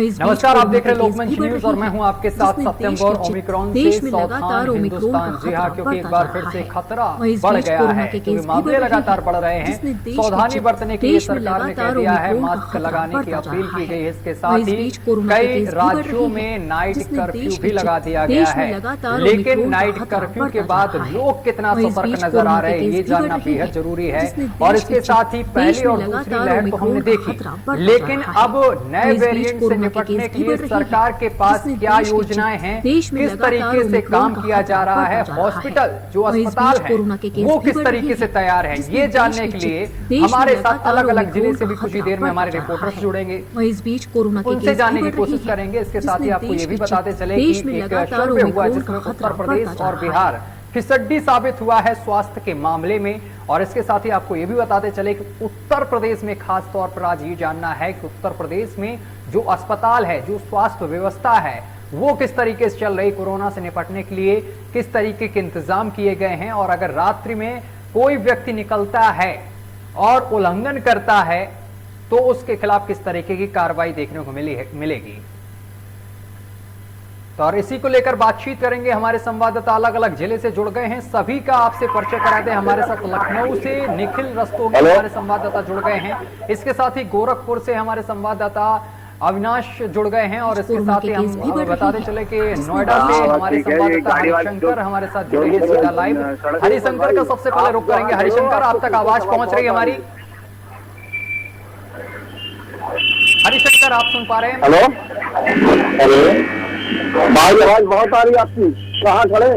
नमस्कार, आप देख रहे हैं लोकमंच न्यूज और मैं हूं आपके साथ सत्यम गौर। ओमिक्रॉन से सावधान हिंदुस्तान। जी हां, क्योंकि एक बार फिर से खतरा बढ़ गया है, क्योंकि मामले लगातार बढ़ रहे हैं। सावधानी बरतने के लिए सरकार ने कह दिया है, मास्क लगाने की अपील की गई है। इसके साथ ही कई राज्यों में नाइट कर्फ्यू भी लगा दिया गया है। लेकिन नाइट कर्फ्यू के बाद लोग कितना सतर्क नजर आ रहे हैं, ये जानना बेहद जरूरी है। और इसके साथ ही पहली और दूसरी लहर तो हमने देखी, लेकिन अब नए वेरिएंट से निपटने के लिए सरकार के पास क्या योजनाएं हैं, किस तरीके से काम किया जा रहा है, हॉस्पिटल जो अस्पताल है वो किस तरीके से तैयार है, ये जानने के लिए हमारे साथ अलग अलग जिले से भी कुछ ही देर में हमारे रिपोर्टर्स जुड़ेंगे, इस बीच कोरोना के उनसे जानने की कोशिश करेंगे। इसके साथ ही आपको ये भी बताते चले कि एक सर्वे हुआ जिसमें उत्तर प्रदेश और बिहार फिसड्डी साबित हुआ है स्वास्थ्य के मामले में। और इसके साथ ही आपको यह भी बताते चले कि उत्तर प्रदेश में खास तौर पर आज ये जानना है कि उत्तर प्रदेश में जो अस्पताल है, जो स्वास्थ्य व्यवस्था है, वो किस तरीके से चल रही, कोरोना से निपटने के लिए किस तरीके के इंतजाम किए गए हैं। और अगर रात्रि में कोई व्यक्ति निकलता है और उल्लंघन करता है तो उसके खिलाफ किस तरीके की कार्रवाई देखने को मिलेगी। तो और इसी को लेकर बातचीत करेंगे। हमारे संवाददाता अलग अलग जिले से जुड़ गए हैं, सभी का आपसे परिचय करा दें। हमारे साथ लखनऊ से निखिल रस्तोगी हमारे संवाददाता जुड़ गए हैं। इसके साथ ही गोरखपुर से हमारे संवाददाता अविनाश जुड़ गए हैं। और इसके साथ ही हम बताते चले कि नोएडा से हमारे संवाददाता हरिशंकर हमारे साथ जुड़े हैं सीधा लाइव। हरिशंकर का सबसे पहले रुख करेंगे। हरिशंकर, आप तक आवाज पहुंच रही है हमारी? हरिशंकर, आप सुन पा रहे हैं? हेलो, भाई आवाज बहुत आ रही है आपकी। कहाँ खड़े?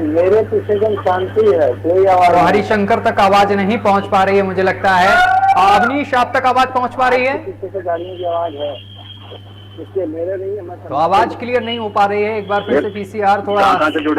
मेरे पीछे एकदम शांति है, कोई आवाज। हरिशंकर तक आवाज नहीं पहुंच पा रही है मुझे लगता है। अवनीश, आप तक आवाज पहुंच पा रही है? पीछे से गाड़ियों की आवाज है, इसके मेरे नहीं है। तो आवाज क्लियर नहीं हो पा रही है। एक बार फिर से पीसीआर थोड़ा आवाज को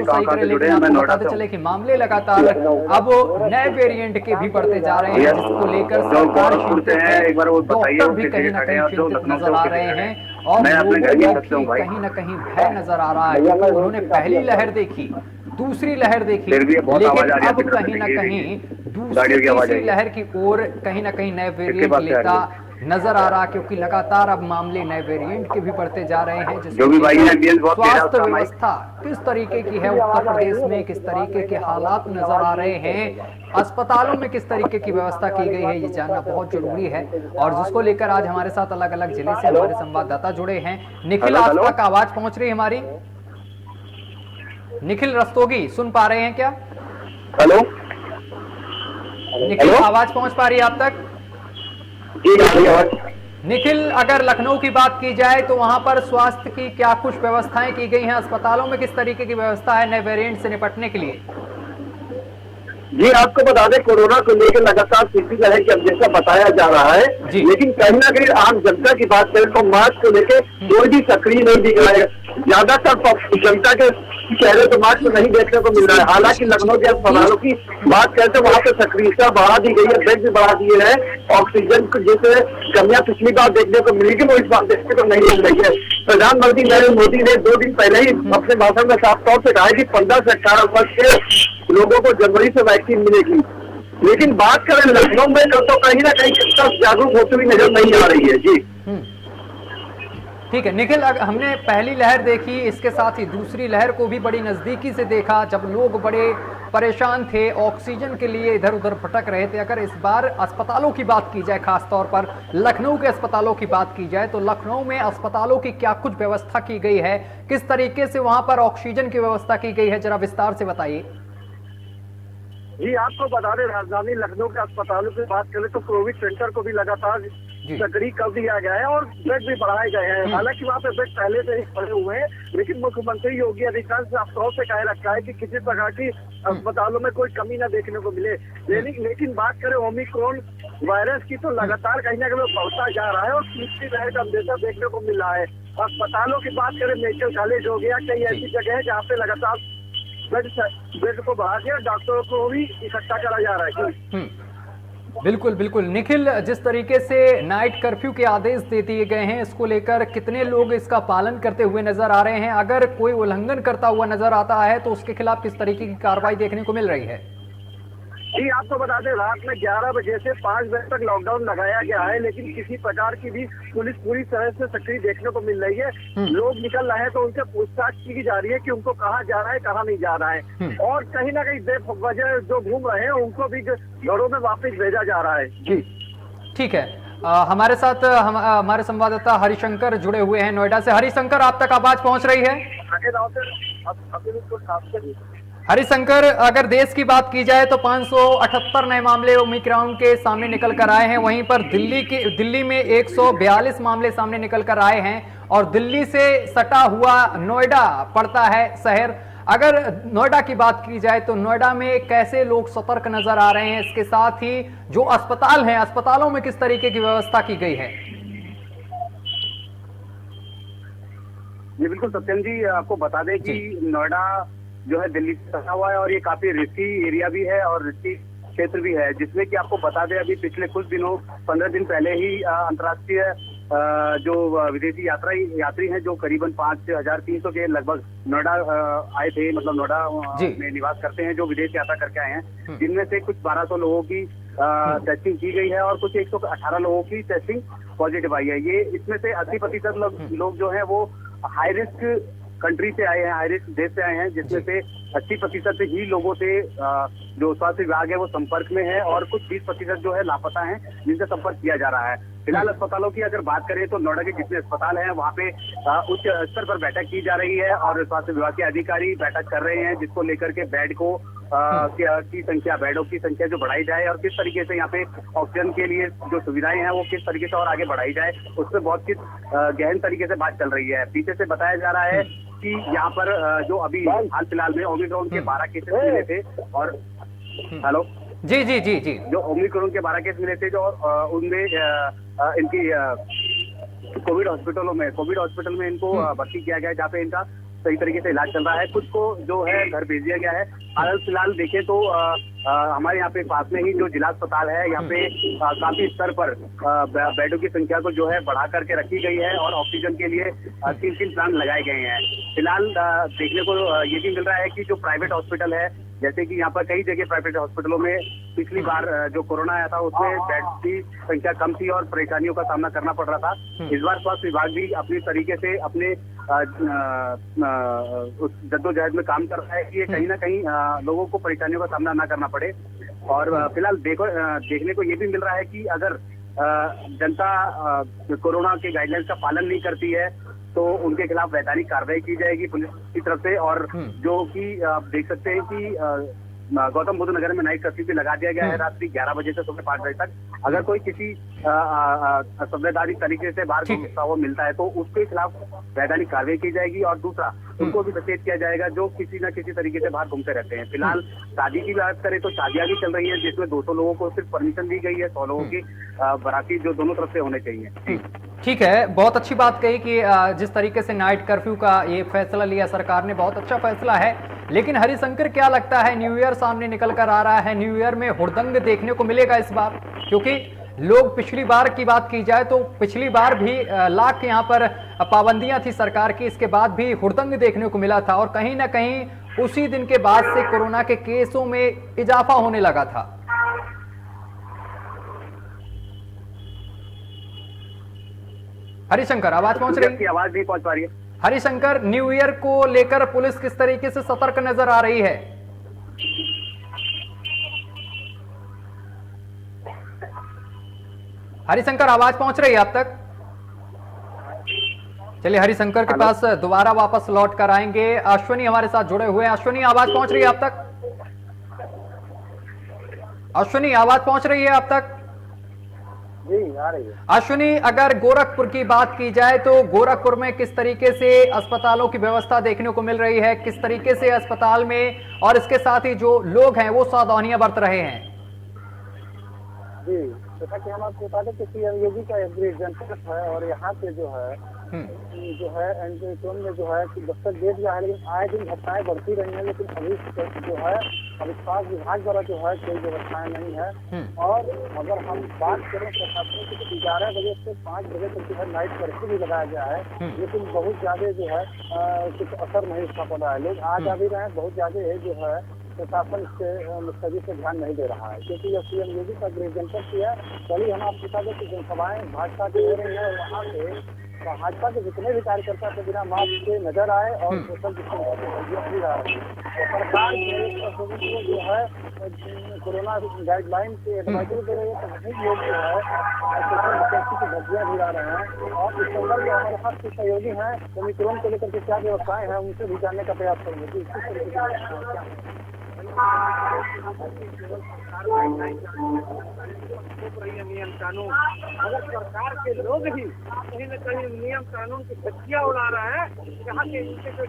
सही करे। लेकिन आपको बताते चले कि मामले लगातार अब नए वेरिएंट के भी बढ़ते जा रहे हैं, जिसको लेकर सरकार चिंतित है, डॉक्टर भी कहीं ना कहीं चिंतित नजर आ रहे हैं और लोगों को कहीं ना कहीं भय नजर आ रहा है, क्योंकि उन्होंने पहली लहर देखी, दूसरी लहर देखी, लेकिन अब कहीं ना कहीं दूसरी तीसरी लहर की ओर कहीं ना कहीं नए वेरिएंट लेता नजर आ रहा, क्योंकि लगातार अब मामले नए वेरिएंट के भी बढ़ते जा रहे हैं। स्वास्थ्य व्यवस्था किस तरीके की है उत्तर प्रदेश में, किस तरीके के हालात नजर आ रहे हैं, अस्पतालों में किस तरीके की व्यवस्था की गई है, ये जानना बहुत जरूरी है। और जिसको लेकर आज हमारे साथ अलग अलग जिले से हमारे संवाददाता जुड़े हैं। निखिल, आप तक आवाज पहुंच रही है हमारी? निखिल रस्तोगी, सुन पा रहे हैं क्या? हेलो निखिल, आवाज पहुंच पा रही है आप तक? निखिल, अगर लखनऊ की बात की जाए तो वहां पर स्वास्थ्य की क्या कुछ व्यवस्थाएं की गई हैं, अस्पतालों में किस तरीके की व्यवस्था है नए वेरिएंट से निपटने के लिए? जी, आपको बता दें, कोरोना को लेकर लगातार तीसरी लहर की अब जैसा बताया जा रहा है, लेकिन कहीं ना कहीं आम जनता की बात करें तो मास्क को लेकर कोई भी सक्रिय नहीं दिख रहा है। ज्यादातर जनता के चेहरे तो मास्क नहीं देखने को मिल रहा है। हालांकि लखनऊ के अस्पतालों की बात करें तो वहाँ पे सक्रियता बढ़ा दी गई है, बेड भी बढ़ा दिए हैं। ऑक्सीजन को जैसे कमियां पिछली बार देखने को मिली थी वो इस बार देखने को नहीं मिल रही है। प्रधानमंत्री नरेंद्र मोदी ने 2 दिन पहले ही अपने भाषण में साफ तौर से कहा है कि 15 से 18 वर्ष के लोगों को जनवरी से वैक्सीन मिलेगी। लेकिन बात करें लखनऊ में तो कहीं ना कहीं कितना जागरूक होती हुई नजर नहीं आ रही है। जी ठीक है निखिल, हमने पहली लहर देखी, इसके साथ ही दूसरी लहर को भी बड़ी नजदीकी से देखा, जब लोग बड़े परेशान थे, ऑक्सीजन के लिए इधर उधर भटक रहे थे। अगर इस बार अस्पतालों की बात की जाए, खास तौर पर लखनऊ के अस्पतालों की बात की जाए, तो लखनऊ में अस्पतालों की क्या कुछ व्यवस्था की गई है, किस तरीके से वहां पर ऑक्सीजन की व्यवस्था की गई है, जरा विस्तार से बताइए। जी, आपको बता दें, राजधानी लखनऊ के अस्पतालों की बात करें तो कोविड सेंटर को भी लगातार सक्रिय कर दिया गया है और बेड भी बढ़ाए गए हैं। हालांकि वहाँ पे बेड पहले से ही पड़े हुए हैं, लेकिन मुख्यमंत्री योगी आदित्यनाथ ने अफसरों से कह रखा है कि किसी प्रकार की अस्पतालों में कोई कमी न देखने को मिले। लेकिन बात करें ओमिक्रॉन वायरस की तो लगातार कहीं ना कहीं बढ़ता जा रहा है और तीसरी लहर का अंदेशा देखने को मिल रहा है। अस्पतालों की बात करें, मेडिकल कॉलेज हो गया, कई ऐसी जगह है जहाँ पे लगातार बेड को बढ़ा के डॉक्टरों को भी इकट्ठा करा जा रहा है। बिल्कुल बिल्कुल निखिल, जिस तरीके से नाइट कर्फ्यू के आदेश दे दिए गए हैं, इसको लेकर कितने लोग इसका पालन करते हुए नजर आ रहे हैं? अगर कोई उल्लंघन करता हुआ नजर आता है तो उसके खिलाफ किस तरीके की कार्रवाई देखने को मिल रही है? जी आपको बता दें, रात में 11 बजे से 5 बजे तक लॉकडाउन लगाया गया है, लेकिन किसी प्रकार की भी पुलिस पूरी तरह से सक्रिय देखने को मिल रही है। लोग निकल रहे हैं तो उनसे पूछताछ की जा रही है कि उनको कहाँ जा रहा है, कहाँ नहीं जा रहा है, और कहीं ना कहीं बेवजह जो घूम रहे हैं उनको भी घरों में वापस भेजा जा रहा है। जी ठीक है, हमारे साथ हमारे संवाददाता हरिशंकर जुड़े हुए हैं नोएडा से। हरिशंकर, आप तक आवाज पहुंच रही है? हरिशंकर, अगर देश की बात की जाए तो 578 नए मामले ओमिक्रॉन के सामने निकल कर आए हैं। वहीं पर दिल्ली में 142 मामले सामने निकल कर आए हैं और दिल्ली से सटा हुआ नोएडा पड़ता है शहर। अगर नोएडा की बात की जाए तो नोएडा में कैसे लोग सतर्क नजर आ रहे हैं, इसके साथ ही जो अस्पताल हैं, अस्पतालों में किस तरीके की व्यवस्था की गई है? जी बिल्कुल सत्यम जी, आपको बता दें कि नोएडा जो है दिल्ली से सटा हुआ है और ये काफी रिस्की एरिया भी है और रिस्की क्षेत्र भी है, जिसमें कि आपको बता दें अभी पिछले कुछ दिनों 15 दिन पहले ही अंतर्राष्ट्रीय जो विदेशी यात्री हैं जो करीबन 5300 के लगभग नोएडा आए थे, मतलब नोएडा में निवास करते हैं, जो विदेश यात्रा करके आए हैं, जिनमें से कुछ 1200 लोगों की टेस्टिंग की गई है और कुछ 118 लोगों की टेस्टिंग पॉजिटिव आई है। ये इसमें से 80% लोग जो है वो हाई रिस्क कंट्री से आए हैं, हाई रिस्क देश से आए हैं, जिसमें से 80% ही लोगों से जो स्वास्थ्य विभाग है वो संपर्क में है और कुछ 20% जो है लापता हैं, जिनसे संपर्क किया जा रहा है। फिलहाल अस्पतालों की अगर बात करें तो नोएडा के जितने अस्पताल हैं वहाँ पे उच्च स्तर पर बैठक की जा रही है और स्वास्थ्य विभाग के अधिकारी बैठक कर रहे हैं, जिसको लेकर के बेड को की संख्या, बेडों की संख्या जो बढ़ाई जाए और किस तरीके से यहाँ पे ऑक्सीजन के लिए जो सुविधाएं हैं वो किस तरीके से और आगे बढ़ाई जाए, उस पर बहुत कुछ गहन तरीके से बात चल रही है। पीछे से बताया जा रहा है कि यहाँ पर जो अभी हाल फिलहाल में ओमिक्रॉन के 12 केसेस मिले थे और हेलो जी जी जी जी जो ओमिक्रॉन के 12 केस मिले थे जो उनमें इनकी कोविड हॉस्पिटल में इनको भर्ती किया गया है, जहाँ पे इनका सही तरीके से इलाज चल रहा है। कुछ को जो है घर भेज दिया गया है। हाल फिलहाल देखें तो हमारे यहाँ पे पास में ही जो जिला अस्पताल है, यहाँ पे काफी स्तर पर बेडों की संख्या को जो है बढ़ा करके रखी गई है और ऑक्सीजन के लिए 3 प्लांट लगाए गए हैं। फिलहाल देखने को ये भी मिल रहा है कि जो प्राइवेट हॉस्पिटल है, जैसे कि यहाँ पर कई जगह प्राइवेट हॉस्पिटलों में पिछली बार जो कोरोना आया था उसमें बेड की संख्या कम थी और परेशानियों का सामना करना पड़ रहा था। इस बार स्वास्थ्य विभाग भी अपनी तरीके से अपने उस जद्दोजहद में काम कर रहा है कि ये कहीं ना कहीं लोगों को परेशानियों का सामना ना करना पड़े। और फिलहाल देखने को ये भी मिल रहा है कि अगर जनता कोरोना के गाइडलाइंस का पालन नहीं करती है तो उनके खिलाफ वैधानिक कार्रवाई की जाएगी पुलिस की तरफ से। और जो कि आप देख सकते हैं कि गौतम बुद्ध नगर में नाइट कर्फ्यू भी लगा दिया गया है रात्रि 11 बजे से सुबह 5 बजे तक। अगर कोई किसी संवैधानिक तरीके से बाहर घूमता हुआ मिलता है तो उसके खिलाफ वैधानिक कार्रवाई की जाएगी और दूसरा उनको भी सचेत किया जाएगा जो किसी न किसी तरीके से बाहर घूमते रहते हैं। फिलहाल शादी की बात करें तो शादियां भी चल रही हैं, जिसमें 200 लोगों को सिर्फ परमिशन दी गई है, 100 लोगों की बाराती जो दोनों तरफ से होने चाहिए। ठीक है, बहुत अच्छी बात कही कि जिस तरीके से नाइट कर्फ्यू का ये फैसला लिया सरकार ने, बहुत अच्छा फैसला है। लेकिन हरिशंकर, क्या लगता है, न्यू ईयर सामने निकल कर आ रहा है, न्यू ईयर में हुड़दंग देखने को मिलेगा इस बार? क्योंकि लोग, पिछली बार की बात की जाए तो पिछली बार भी लाख यहाँ पर पाबंदियां थी सरकार की, इसके बाद भी हुड़दंग देखने को मिला था और कहीं ना कहीं उसी दिन के बाद से कोरोना के केसों में इजाफा होने लगा था। हरिशंकर, आवाज पहुंच रही है? आवाज नहीं पहुंच पा रही है। हरिशंकर, न्यू ईयर को लेकर पुलिस किस तरीके से सतर्क नजर आ रही है? हरिशंकर, आवाज पहुंच रही है आप तक? चलिए हरिशंकर के पास दोबारा वापस लौट कर आएंगे। अश्विनी हमारे साथ जुड़े हुए हैं। अश्विनी, आवाज पहुंच रही है आप तक? अश्विनी, आवाज पहुंच रही है आप तक? जी आ रही है। अश्विनी, अगर गोरखपुर की बात की जाए तो गोरखपुर में किस तरीके से अस्पतालों की व्यवस्था देखने को मिल रही है, किस तरीके से अस्पताल में और इसके साथ ही जो लोग हैं वो सावधानियां बरत रहे हैं? जी, जैसा कि हम आपको बता दें कि सीएमयूजी का जनपद है और यहाँ पे जो है एंटीटोन में जो है कि दस्तक दे दिया है, लेकिन आए दिन घटनाएं बढ़ती रही हैं। लेकिन अभी जो है अभी स्वास्थ्य विभाग द्वारा जो है कोई व्यवस्थाएं नहीं है। और अगर हम बात करें प्रशासन की तो 11 बजे से 5 बजे तक जो है नाइट कर्फ्यू भी लगाया गया है, लेकिन बहुत ज्यादा जो है कुछ असर नहीं उसका पड़ा है। लोग आ जा भी रहे हैं, बहुत ज्यादा जो है प्रशासन इसके मुस्तैदी से ध्यान नहीं दे रहा है, क्योंकि यह सीएम योगी का गृह जनपद की है। चलिए हम आपको बता दें कि जनसभाएं भाजपा की हो रही है, वहाँ से भाजपा के जितने भी कार्यकर्ता थे बिना मास्क के नजर आए और सोशल डिस्टेंसिंग भी आ रही है। तो सरकार जो है कोरोना गाइडलाइन की एडवाइजरी दे रही है, तो वही लोग जो है सोशल डिस्टेंसिंग की धज्जियां गिरा रहे हैं। और इस संदर्भ में हमारे साथ कुछ सहयोगी हैं, ओमिक्रॉन को लेकर के क्या व्यवस्थाएं हैं उनसे भी जानने का प्रयास करेंगे कि इस तरीके से नियम कानून, अगर सरकार के लोग ही कहीं न कहीं नियम कानून की धज्जियां उड़ा रहे हैं, यहाँ के बीजेपी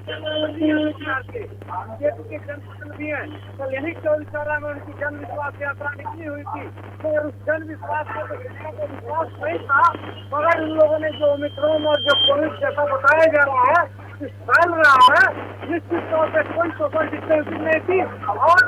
के जनप्रतिनिधि हैं, कल यही चौरीचौरा में उनकी जन विश्वास यात्रा निकली हुई थी। तो उस जन विश्वास को विश्वास नहीं था, मगर उन लोगों ने जो ओमिक्रॉन और जो कोविड जैसा बताया जा रहा है फैल रहा है, निश्चित तौर पर कोई सोशल डिस्टेंसिंग नहीं थी। और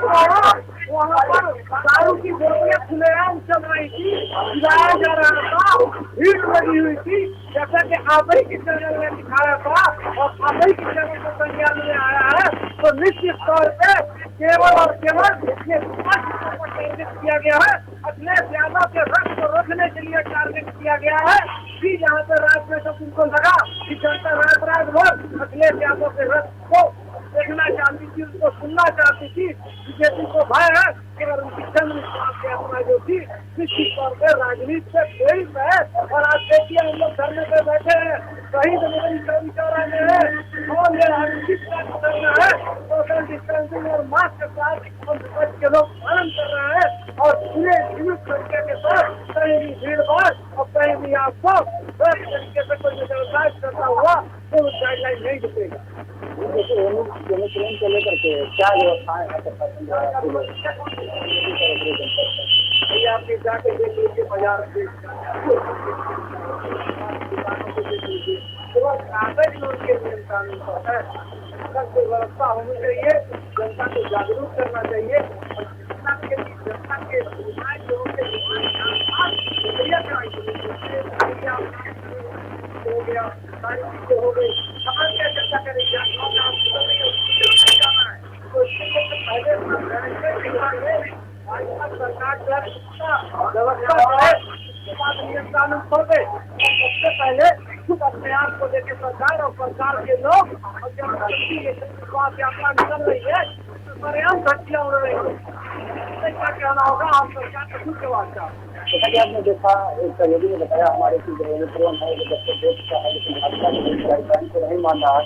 वहाँ पर दारू की बोतलें खुलेआम चल रही थी, खिलाया जा रहा था, भीड़ लगी हुई थी, जैसा कि आप ही की चैनल ने दिखाया था और आप ही की चैनल को संज्ञान में आया है। तो निश्चित तौर पर केवल और केवल ये टारगेट किया गया है, अखिलेश यादव के रथ को रोकने के लिए टारगेट किया गया है कि जहाँ पे रात में तो उनको लगा कि जनता रात भर अखिलेश यादव के रथ को देखना चाहती थी, उनको सुनना चाहती थी। बीजेपी को भय है कि अगर उनकी जन विश्वास यात्रा जो थी निश्चित तौर पर राजनीति से प्रेरित है। और आज देखिए हम लोग धरने पे बैठे हैं, शहीद मेरी चौरा में है और ये राजनीतिक करना है, सोशल डिस्टेंसिंग और मास्क के साथ के लोग पालन कर रहे हैं और पूरे जीवित तरीके के साथ कहीं भी भीड़ भाड़ और कहीं भी आपको गलत तरीके से कोई नजरअंदाज करता हुआ तो गाइडलाइन नहीं दिखेगा। ओमिक्रॉन को लेकर के क्या व्यवस्थाएं हैं आपके जाके देख लीजिए, बाजार से कागज में उनके नियम कानून पर है, सबसे व्यवस्था होनी चाहिए, जनता को जागरूक करना चाहिए और जनता के सुविधाएं जो उनके हो गया, सारी चीजें हो गई, समाज क्या चर्चा करेंगे तो इसके पहले सरकार जो है व्यवस्था है, उसके बाद नियम कानून खोले। सबसे पहले खुद अपने आप को लेकर सरकार और सरकार के लोग और जब विश्वास यात्रा निकल रही है तो परिणाम धज्जियां उड़ रही है, क्या कहना होगा आप सरकार के खुद जवाब का? जैसा कि आपने देखा, एक सहयोगी ने बताया हमारे की ओमिक्रॉन है जो बच्चे देश का है, लेकिन भाजपा के गाइडलाइन को नहीं मान रहा है।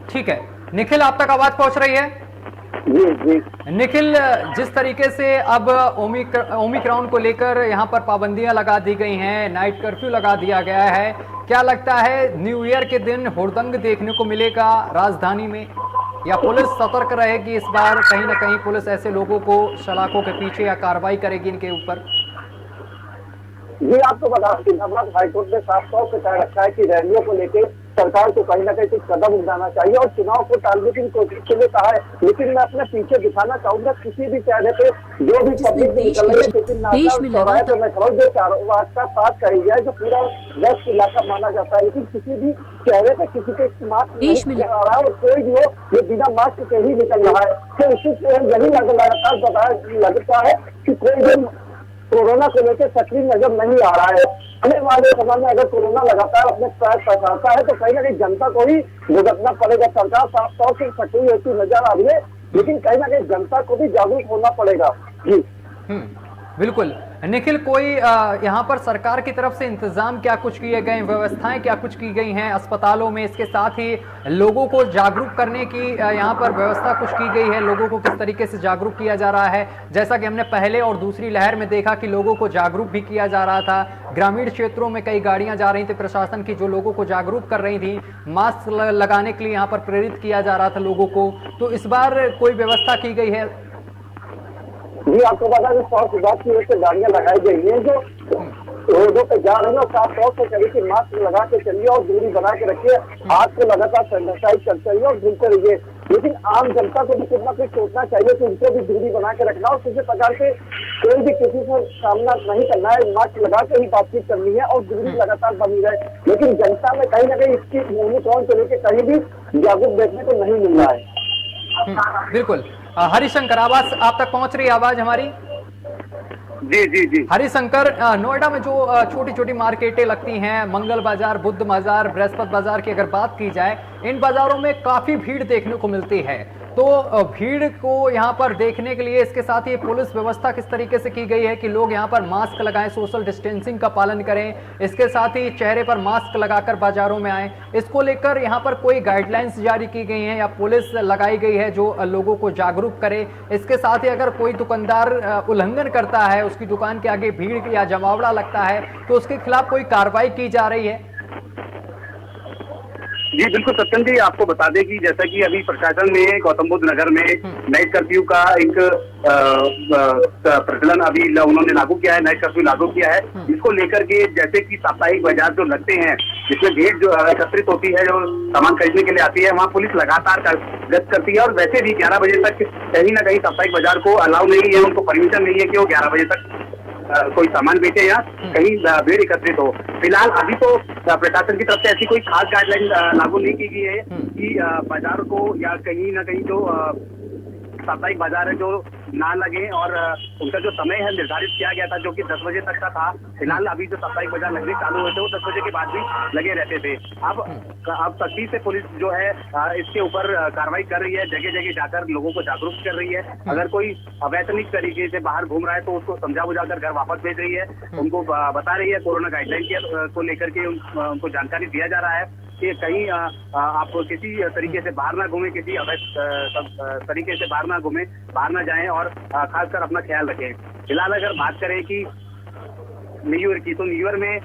ठीक है निखिल, आप तक आवाज पहुंच रही है? जी जी निखिल, जिस तरीके से अब ओमिक्रॉन को लेकर यहाँ पर पाबंदियां लगा दी गई हैं, नाइट कर्फ्यू लगा दिया गया है, क्या लगता है न्यू ईयर के दिन हुड़दंग देखने को मिलेगा राजधानी में, या पुलिस सतर्क रहेगी इस बार? कहीं ना कहीं पुलिस ऐसे लोगों को सलाखों के पीछे या कार्रवाई करेगी इनके ऊपर? ये आपको बता दें कि धनबाद हाईकोर्ट ने साफ तौर से कह रखा है कि रैलियों को लेकर सरकार को कहीं ना कहीं कुछ कदम उठाना चाहिए और चुनाव को टालने की कोशिश के लिए कहा है। लेकिन मैं अपने पीछे दिखाना चाहूंगा, किसी भी चेहरे पे जो भी पब्लिक निकल रही है, किसी चौराहे पे मैं खड़ा जो चारों का साथ कही जाए जो पूरा व्यस्त इलाका माना जाता है, लेकिन किसी भी चेहरे पे किसी के मास्क नहीं आ रहा है और कोई भी हो ये बिना मास्क के ही निकल रहा है। तो इसी से यही लगातार बताया लगता है कि कोई भी कोरोना को लेकर सक्रिय नजर नहीं आ रहा है। आने वाले समय में अगर कोरोना लगातार अपने पैर फंसाता है तो कहीं ना कहीं जनता को ही भुगतना पड़ेगा। सरकार साफ तौर से सक्रिय होती नजर आ रही है, लेकिन कहीं ना कहीं जनता को भी जागरूक होना पड़ेगा। जी बिल्कुल निखिल, कोई यहाँ पर सरकार की तरफ से इंतजाम क्या कुछ किए गए, व्यवस्थाएं क्या कुछ की गई हैं अस्पतालों में, इसके साथ ही लोगों को जागरूक करने की यहाँ पर व्यवस्था कुछ की गई है? लोगों को किस तरीके से जागरूक किया जा रहा है? जैसा कि हमने पहले और दूसरी लहर में देखा कि लोगों को जागरूक भी किया जा रहा था, ग्रामीण क्षेत्रों में कई गाड़ियां जा रही थी प्रशासन की जो लोगों को जागरूक कर रही थी, मास्क लगाने के लिए यहाँ पर प्रेरित किया जा रहा था लोगों को, तो इस बार कोई व्यवस्था की गई है? जी आपको पता है 100 विभाग की ओर से गाड़ियां लगाई गई है जो रोडों पे जा रहे हैं और साफ तौर से कहिए कि मास्क लगा के चलिए और दूरी बना के रखिए, हाथ को लगातार सैनिटाइज करते रहिए और घूमते रहिए। लेकिन आम जनता को भी कुछ ना कुछ सोचना चाहिए कि उनको भी दूरी बना के रखना और किसी प्रकार से कोई भी किसी से सामना नहीं करना है, मास्क लगा के ही बातचीत करनी है और दूरी लगातार बनी रहे। लेकिन जनता में कहीं ना कहीं इसकी ओमिक्रॉन को लेकर कहीं भी जागरूक देखने को नहीं मिल रहा है। बिल्कुल। हरिशंकर, आवाज आप तक पहुंच रही है? आवाज हमारी? जी जी जी। हरिशंकर, नोएडा में जो छोटी छोटी मार्केटें लगती हैं, मंगल बाजार, बुद्ध बाजार, बृहस्पति बाजार की अगर बात की जाए, इन बाजारों में काफी भीड़ देखने को मिलती है। तो भीड़ को यहाँ पर देखने के लिए इसके साथ ही पुलिस व्यवस्था किस तरीके से की गई है कि लोग यहाँ पर मास्क लगाएं, सोशल डिस्टेंसिंग का पालन करें, इसके साथ ही चेहरे पर मास्क लगाकर बाजारों में आए, इसको लेकर यहाँ पर कोई गाइडलाइंस जारी की गई हैं या पुलिस लगाई गई है जो लोगों को जागरूक करे? इसके साथ ही अगर कोई दुकानदार उल्लंघन करता है, उसकी दुकान के आगे भीड़ या जमावड़ा लगता है, तो उसके खिलाफ कोई कार्रवाई की जा रही है? जी बिल्कुल सत्यम जी, आपको बता दें कि जैसा कि अभी प्रशासन ने गौतम बुद्ध नगर में नाइट कर्फ्यू का एक प्रचलन अभी उन्होंने लागू किया है, नाइट कर्फ्यू लागू किया है। इसको लेकर के जैसे कि साप्ताहिक बाजार जो लगते हैं जिसमें भीड़ जो एकत्रित होती है, जो सामान खरीदने के लिए आती है, वहाँ पुलिस लगातार गश्त करती है और वैसे भी 11 बजे तक कहीं ना कहीं साप्ताहिक बाजार को अलाउ नहीं है, उनको परमिशन नहीं है कि वो 11 बजे तक कोई सामान बेचे या कहीं भीड़ एकत्रित हो। फिलहाल अभी तो प्रशासन की तरफ से ऐसी कोई खास गाइडलाइन लागू नहीं की गई है कि बाजार को या कहीं ना कहीं जो साप्ताहिक बाजार है जो ना लगे, और उनका जो समय है निर्धारित किया गया था जो कि 10 बजे तक का था। फिलहाल अभी जो साप्ताहिक बाजार लगने चालू हुए थे वो 10 बजे के बाद भी लगे रहते थे। अब सख्ती से पुलिस जो है इसके ऊपर कार्रवाई कर रही है, जगह जगह जाकर लोगों को जागरूक कर रही है। अगर कोई अवैतनिक तरीके से बाहर घूम रहा है तो उसको समझा बुझा कर घर वापस भेज रही है, उनको बता रही है कोरोना गाइडलाइन को लेकर के उनको जानकारी दिया जा रहा है कि कहीं आप किसी तरीके से बाहर ना घूमें, किसी अवैध तरीके से बाहर ना घूमें, बाहर ना जाएं और खासकर अपना ख्याल रखें। फिलहाल अगर बात करें कि न्यू ईयर की, तो न्यू ईयर में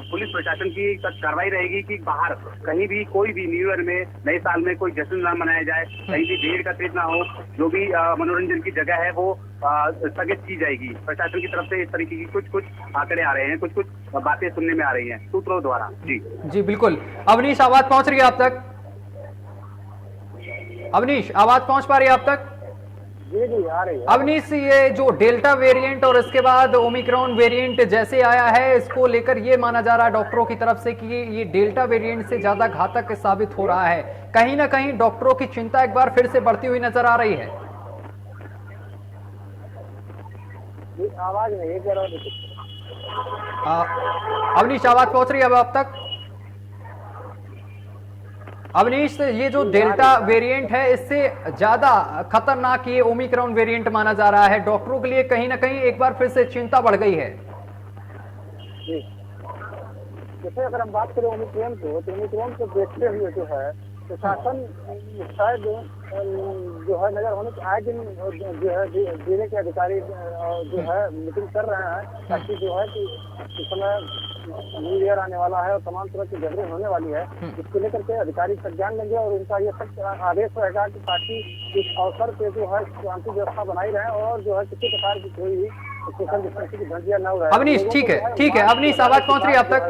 पुलिस प्रशासन की कार्रवाई रहेगी कि बाहर कहीं भी कोई भी न्यू ईयर में, नए साल में कोई जश्न ना मनाया जाए, कहीं भी भीड़ एकत्रित ना हो, जो भी मनोरंजन की जगह है वो स्थगित की जाएगी। प्रशासन की तरफ से इस तरीके की कुछ आंकड़े आ रहे हैं, कुछ बातें सुनने में आ रही हैं सूत्रों द्वारा। जी जी बिल्कुल। अवनीश, आवाज पहुंच रही है आप तक? अवनीश, आवाज पहुंच पा रही है आप तक? जी जी आ रही है। अवनीश, ये जो डेल्टा वेरिएंट और इसके बाद ओमिक्रॉन वेरिएंट जैसे आया है, इसको लेकर ये माना जा रहा है डॉक्टरों की तरफ से कि ये डेल्टा वेरिएंट से ज्यादा घातक साबित हो रहा है। कहीं ना कहीं डॉक्टरों की चिंता एक बार फिर से बढ़ती हुई नजर आ रही है। आवाज नहीं कह रहा। अवनीश, आवाज पहुंच रही है अब आप तक? अवनीश, ये जो डेल्टा वेरिएंट है इससे ज्यादा खतरनाक ये ओमिक्रॉन वेरिएंट माना जा रहा है। डॉक्टरों के लिए कहीं ना कहीं एक बार फिर से चिंता बढ़ गई है। जैसे अगर हम बात करें ओमिक्रॉन को, तो ओमिक्रॉन को देखते हुए जो है प्रशासन शायद जो है नगर होने के आए दिन जो है जिले के अधिकारी जो है मीटिंग कर रहे हैं ताकि जो है कि इस समय न्यू ईयर आने वाला है और तमाम तरह की गैदरिंग होने वाली है, इसको लेकर के अधिकारी संज्ञान लेंगे और उनका ये सख्त आदेश रहेगा कि ताकि इस अवसर पे जो है शांति व्यवस्था बनाई रहे और जो है किसी प्रकार की कोई सोशल डिस्टेंसिंग की धज्जियां न उड़ाए। अवनीश, ठीक है अवनीश, आवाज पहुंच रही है आप तक?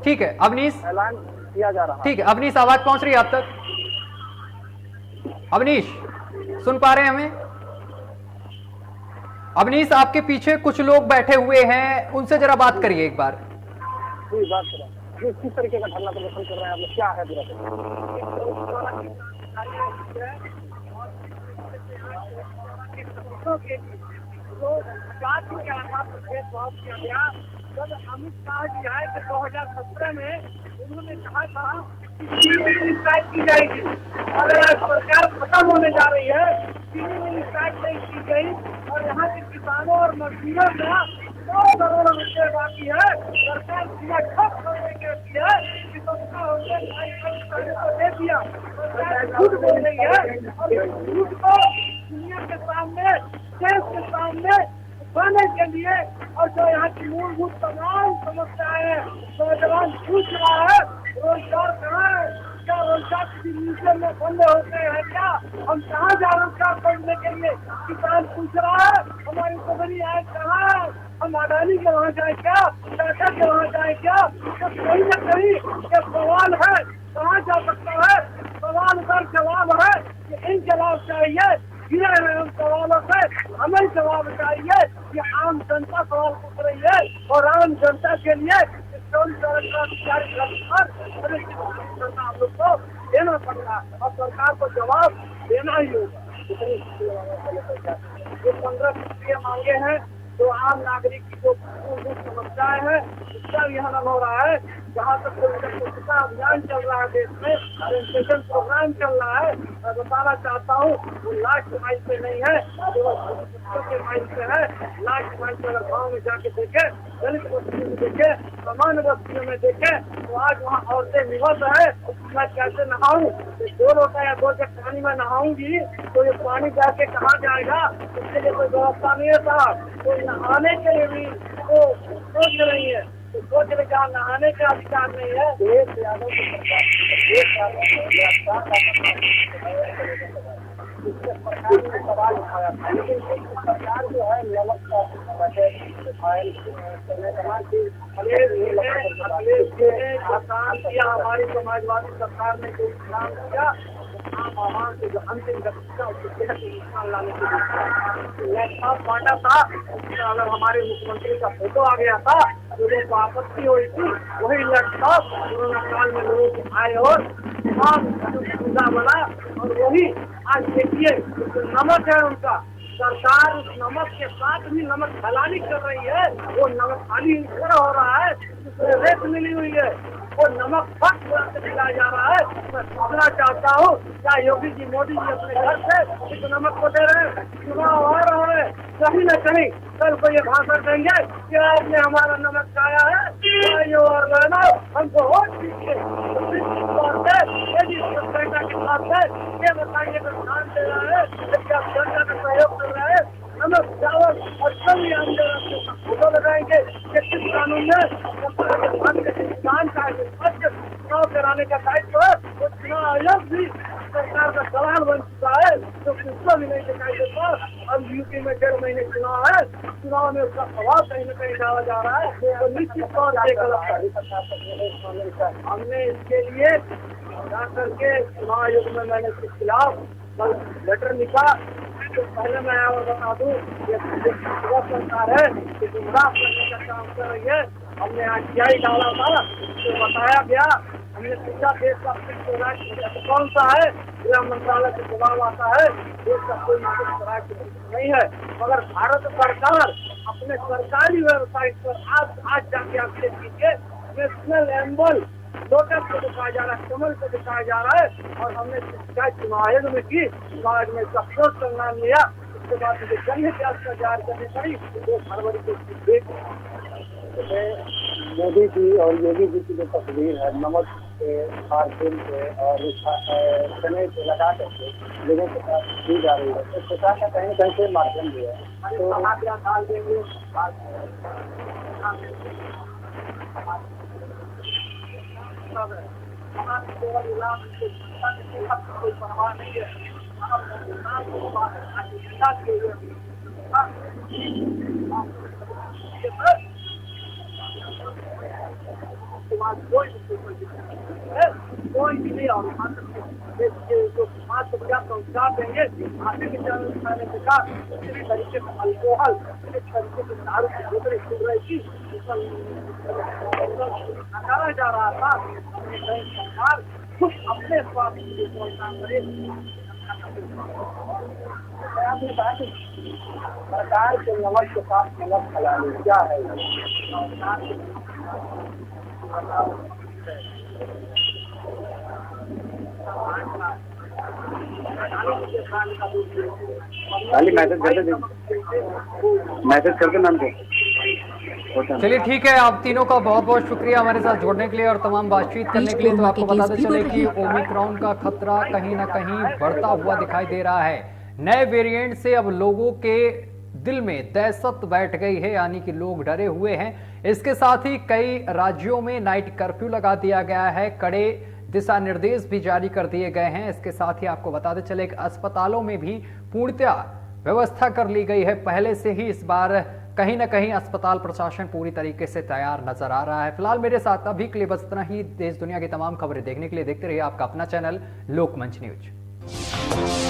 ठीक है अवनीश, ऐलान किया जा रहा है। ठीक है अवनीश, आवाज पहुंच रही है आप तक? अवनीश, सुन पा रहे हैं हमें? अवनीश, आपके पीछे कुछ लोग बैठे हुए हैं, उनसे जरा बात करिए एक बार। बात करें किस तरीके का धरना प्रदर्शन कर रहे हैं आप लोग, क्या है जब अमित शाह जी आए थे 2017 में, उन्होंने कहा था की जाएगी और सरकार खत्म होने जा रही है, चीनी मिल स्ट्राइक नहीं की गई और यहाँ के किसानों और मजदूरों का 100 करोड़ रुपए बाकी है। सरकार सीधा ठप करने के लिए कि सबका हमने दे दिया, झूठ बोल रही है और झूठ को दुनिया के सामने, देश के सामने उठाने के लिए, और जो यहाँ की मूलभूत तमाम समस्याएं हैं, नौजवान पूछ रहा है रोजगार कहाँ है, क्या रोजगार किसी म्यूजियम में बंद होते हैं क्या, हम कहाँ जा रोजगार करने के लिए, किसान पूछ रहा है हमारी सदरी आय कहाँ है, हम अडानी के वहाँ जाए क्या, डॉक्टर के वहाँ जाए क्या? तो कहीं न कहीं ये सवाल है, कहाँ जा सकता है? सवाल का जवाब है कि इन जवाब चाहिए, गिरे हुए उन सवालों से हमें जवाब चाहिए। कि आम जनता सवाल पूछ रही है और आम जनता के लिए हम लोग को देना पड़ता है और सरकार को जवाब देना ही होगा। जो 15 सूत्रीय मांगे हैं, जो आम नागरिक की जो समस्याएं हैं, उसका भी हल हो रहा है। जहाँ तक स्वच्छता अभियान चल रहा है देश में, रजिस्ट्रेशन प्रोग्राम चल रहा है, मैं बताना चाहता हूँ वो लास्ट माइल पे नहीं है, केवल के माइल पे है। लास्ट माइल पे अगर गाँव में जाके देखे, दलित बस्तियों में देखे, सामान्य बस्तियों में देखे, तो आज वहाँ औरतें निवत है। मैं कैसे नहाऊं? 2 लोटा या 2 जग पानी में नहाऊंगी तो ये पानी जाके कहाँ जाएगा? इसके लिए कोई व्यवस्था नहीं है साहब। तो नहाने के लिए भी तो सोच रही है, तो सोच रहे जहाँ नहाने का अधिकार नहीं है। देश यादव की सरकार, देश यादव सरकार ने सवाल उठाया था, लेकिन सरकार जो है नमक का हमारी समाजवादी सरकार ने जो काम किया, आम आवाम से जो अंतिम गति उसके नुकसान लाने के लिए लैपटॉप बांटा था। अगर हमारे मुख्यमंत्री का फोटो आ गया था, लोगों को आपत्ति हुई थी, वही लैपटॉप कोरोना काल में लोगों को आए और तमाम सुविधा बना। और वही आज देखिए जो नमक है उनका, सरकार उस नमक के साथ भी नमक ढलानी कर रही है। वो नमक खाली खड़ा हो रहा है, उसमें रेत मिली हुई है, वो नमक फट से खिलाया जा रहा है। मैं पूछना चाहता हूँ, क्या योगी जी, मोदी जी अपने घर से इस नमक को दे रहे हैं? चुनाव आ रहा है, कहीं न कहीं कल को ये भाषण देंगे कि आपने हमारा नमक खाया है, और रहना हमको वोट दीजिए। ये बताइए तो ध्यान दे रहा है, क्या जनता का सहयोग कर रहा है? नमक, चावल और सभी आम फोटो लगाएंगे कि किस कानून में किसान का चुनाव कराने का दायित्व है। वो चुनाव आयोग भी सरकार का सवाल बन चुका है, जो किसको भी नहीं दिखाई देता। अब यूपी में 1.5 महीने चुनाव है, चुनाव में उसका प्रभाव कहीं न कहीं डाला जा रहा है, तो निश्चित तौर से हमने इसके लिए जा करके चुनाव आयोग में मैंने इसके खिलाफ कल लेटर लिखा। तो पहले मैं आपको बता दूं, ये सरकार है कि गुमराह करने का काम कर रही है। हमने आरटीआई डाला था, तो बताया गया, हमने पूछा देश का राज्य कौन सा है, गृह मंत्रालय से जवाब आता है देश का कोई राज्य नहीं है। मगर भारत सरकार अपने सरकारी वेबसाइट पर आज जाके आप चेक कीजिए, नेशनल एम्बल लोटस को दिखाया जा रहा है, कमल को दिखाया जा रहा है। और हमने शिकायत चुनाव आयोग में की, चुनाव आयोग में इसका अफसोस का नाम लिया। उसके बाद मुझे जनहित याचिका जारी करनी पड़ी 2 फरवरी को। मोदी जी और योगी जी की जो तस्वीर है नमक के खारपुर पे और चने पे लगा करके लोगों के साथ दी जा रही है, तो सरकार का कहीं कहीं से माध्यम भी है। तो डाल देंगे कोई परवाह नहीं है। कोई भी नहीं और जो समाज को क्या संस्कार देंगे, आगे के चरण देखा किसी तरीके से अल्कोहल, किसी तरीके से दारू की बोतलें खुल रही थी, नकारा जा रहा था। सरकार खुद अपने स्वास्थ्य के लिए काम करे। आपने कहा कि सरकार के नमक के साथ नमक खिलाने क्या है? मैसेज करके नाम को। चलिए ठीक है, आप तीनों का बहुत बहुत शुक्रिया हमारे साथ जुड़ने के लिए और तमाम बातचीत करने के लिए। तो आपको बताते चले कि ओमिक्रॉन का खतरा कहीं ना कहीं बढ़ता हुआ दिखाई दे रहा है। नए वेरिएंट से अब लोगों के दिल में दहशत बैठ गई है, यानी कि लोग डरे हुए हैं। इसके साथ ही कई राज्यों में नाइट कर्फ्यू लगा दिया गया है, कड़े दिशा निर्देश भी जारी कर दिए गए हैं। इसके साथ ही आपको बताते चले कि अस्पतालों में भी पूर्णतः व्यवस्था कर ली गई है। पहले से ही इस बार कहीं ना कहीं अस्पताल प्रशासन पूरी तरीके से तैयार नजर आ रहा है। फिलहाल मेरे साथ अभी के लिए बस इतना ही। देश दुनिया की तमाम खबरें देखने के लिए देखते रहिए आपका अपना चैनल लोकमंच न्यूज।